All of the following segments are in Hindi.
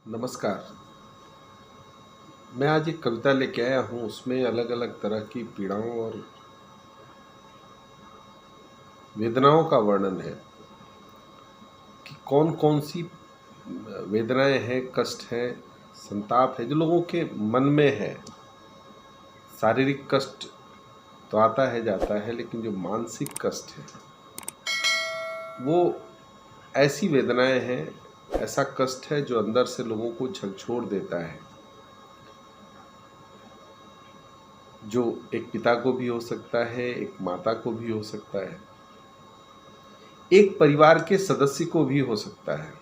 नमस्कार। मैं आज एक कविता लेके आया हूँ। उसमें अलग अलग तरह की पीड़ाओं और वेदनाओं का वर्णन है कि कौन कौन सी वेदनाएं हैं, कष्ट हैं, संताप है जो लोगों के मन में है। शारीरिक कष्ट तो आता है जाता है, लेकिन जो मानसिक कष्ट है वो ऐसी वेदनाएं हैं, ऐसा कष्ट है जो अंदर से लोगों को झकझोर देता है, जो एक पिता को भी हो सकता है, एक माता को भी हो सकता है, एक परिवार के सदस्य को भी हो सकता है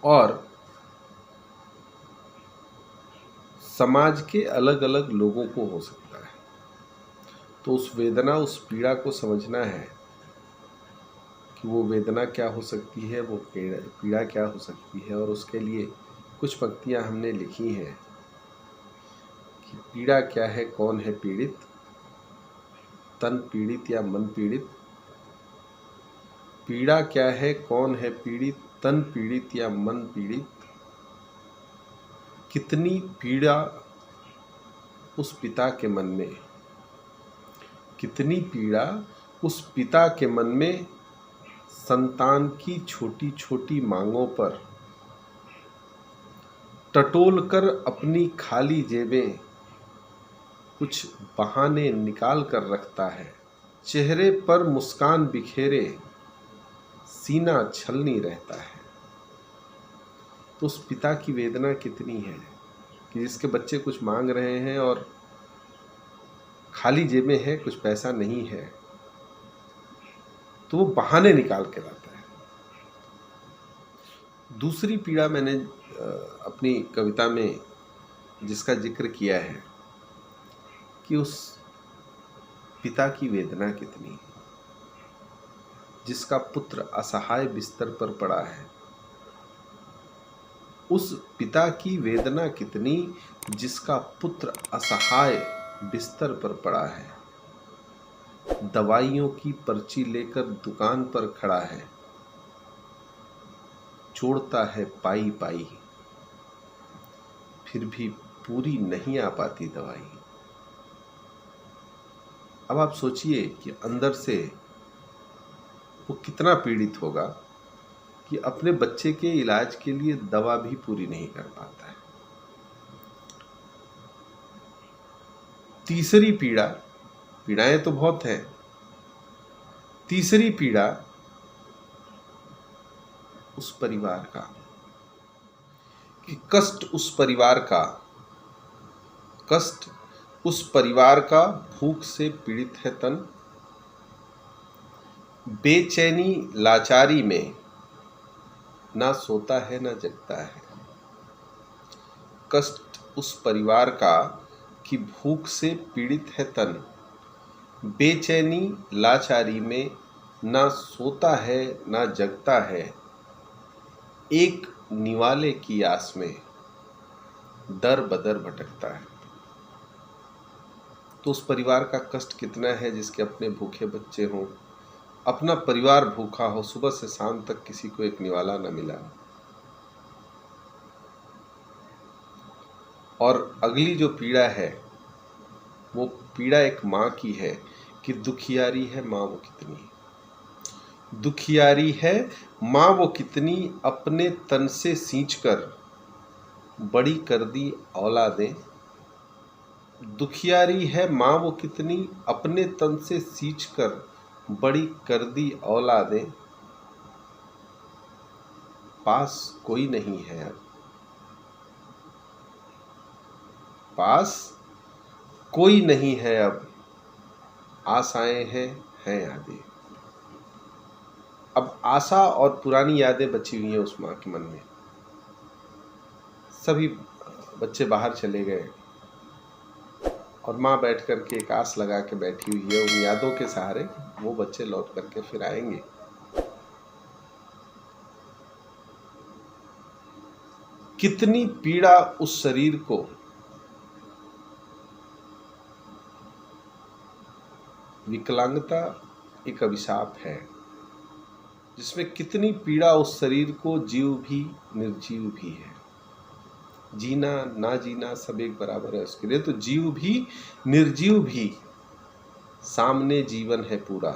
और समाज के अलग अलग लोगों को हो सकता है। तो उस वेदना, उस पीड़ा को समझना है कि वो वेदना क्या हो सकती है, वो पीड़ा क्या हो सकती है। और उसके लिए कुछ पंक्तियां हमने लिखी हैं कि पीड़ा क्या है, कौन है पीड़ित, तन पीड़ित या मन पीड़ित। पीड़ा क्या है, कौन है पीड़ित, तन पीड़ित या मन पीड़ित। कितनी पीड़ा उस पिता के मन में, कितनी पीड़ा उस पिता के मन में संतान की छोटी छोटी मांगों पर टटोल कर अपनी खाली जेबें कुछ बहाने निकाल कर रखता है। चेहरे पर मुस्कान बिखेरे सीना छलनी रहता है। तो उस पिता की वेदना कितनी है कि जिसके बच्चे कुछ मांग रहे हैं और खाली जेबें हैं, कुछ पैसा नहीं है, तो वो बहाने निकाल के लाता है। दूसरी पीड़ा मैंने अपनी कविता में जिसका जिक्र किया है कि उस पिता की वेदना कितनी, जिसका पुत्र असहाय बिस्तर पर पड़ा है। उस पिता की वेदना कितनी जिसका पुत्र असहाय बिस्तर पर पड़ा है, दवाइयों की पर्ची लेकर दुकान पर खड़ा है, जोड़ता है पाई पाई, फिर भी पूरी नहीं आ पाती दवाई। अब आप सोचिए कि अंदर से वो कितना पीड़ित होगा कि अपने बच्चे के इलाज के लिए दवा भी पूरी नहीं कर पाता है। तीसरी पीड़ा, पीड़ाएं तो बहुत हैं, तीसरी पीड़ा उस परिवार का, कि कष्ट उस परिवार का, कष्ट उस परिवार का, भूख से पीड़ित है तन, बेचैनी लाचारी में ना सोता है ना जगता है। कष्ट उस परिवार का कि भूख से पीड़ित है तन, बेचैनी लाचारी में ना सोता है ना जगता है, एक निवाले की आस में दर बदर भटकता है। तो उस परिवार का कष्ट कितना है जिसके अपने भूखे बच्चे हों, अपना परिवार भूखा हो, सुबह से शाम तक किसी को एक निवाला न मिला। और अगली जो पीड़ा है वो पीड़ा एक माँ की है कि दुखियारी है माँ वो कितनी, दुखियारी है माँ वो कितनी, अपने तन से सींचकर बड़ी कर दी औलादें। दुखियारी है माँ वो कितनी, अपने तन से सींचकर बड़ी कर दी औलादें। पास कोई नहीं है अब, पास कोई नहीं है अब, आशाएं हैं यादें। अब आशा और पुरानी यादें बची हुई हैं उस माँ के मन में। सभी बच्चे बाहर चले गए और माँ बैठ कर के एक आस लगा के बैठी हुई है उन यादों के सहारे, वो बच्चे लौट करके फिर आएंगे। कितनी पीड़ा उस शरीर को विकलांगता एक अभिशाप है जिसमें कितनी पीड़ा उस शरीर को, जीव भी निर्जीव भी है। जीना ना जीना सब एक बराबर है उसके लिए। तो जीव भी निर्जीव भी सामने जीवन है पूरा,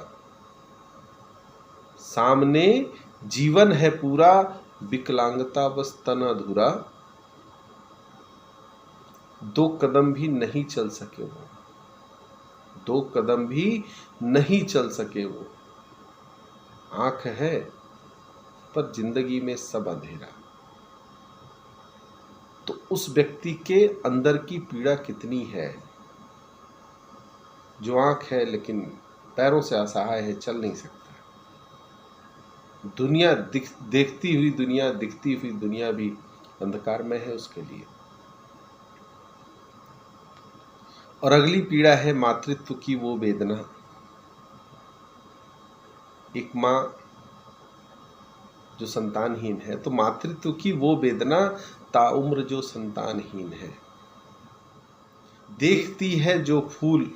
सामने जीवन है पूरा, विकलांगता बस तन अधूरा। 2 कदम भी नहीं चल सके वो, 2 कदम भी नहीं चल सके वो। आंख है पर जिंदगी में सब अंधेरा। तो उस व्यक्ति के अंदर की पीड़ा कितनी है, जो आंख है लेकिन पैरों से असहाय है, चल नहीं सकता। दुनिया देखती हुई दुनिया, दिखती हुई दुनिया भी अंधकार में है उसके लिए। और अगली पीड़ा है मातृत्व की वो वेदना। एक माँ जो संतानहीन है, तो मातृत्व की वो वेदना ताउम्र जो संतानहीन है। देखती है जो फूल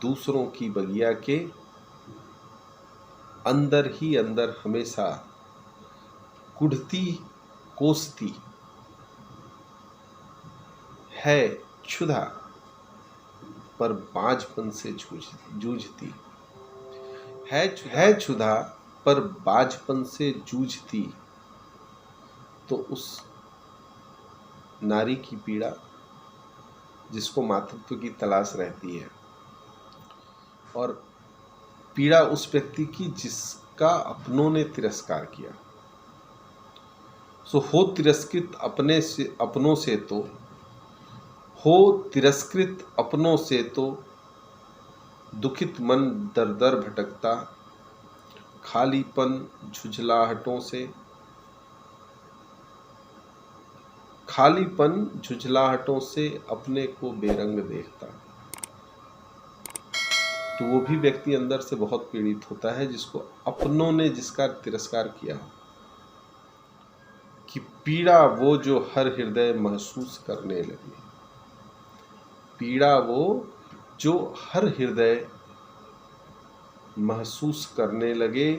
दूसरों की बगिया के, अंदर ही अंदर हमेशा कुढ़ती कोसती है क्षुधा, पर बाझपन से जूझती है क्षुधा, पर बाझपन से जूझती। तो उस नारी की पीड़ा जिसको मातृत्व की तलाश रहती है, और पीड़ा उस व्यक्ति की जिसका अपनों ने तिरस्कार किया। सो हो तिरस्कृत अपनों से तो, हो तिरस्कृत अपनों से तो, दुखित मन दर दर भटकता, खालीपन झुझलाहटों से, खालीपन झुझलाहटों से अपने को बेरंग देखता। तो वो भी व्यक्ति अंदर से बहुत पीड़ित होता है जिसको अपनों ने जिसका तिरस्कार किया। कि पीड़ा वो जो हर हृदय महसूस करने लगे, पीड़ा वो जो हर हृदय महसूस करने लगे,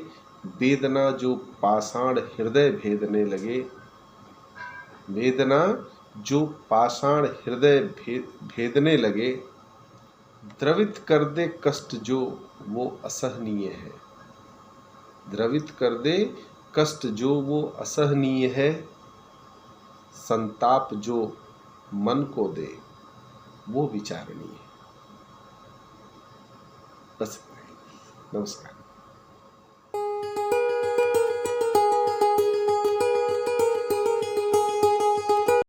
वेदना जो पाषाण हृदय भेदने लगे, वेदना जो पाषाण हृदय भेदने लगे, द्रवित कर दे कष्ट जो वो असहनीय है, द्रवित कर दे कष्ट जो वो असहनीय है, संताप जो मन को दे वो विचारणीय है। बस नमस्कार।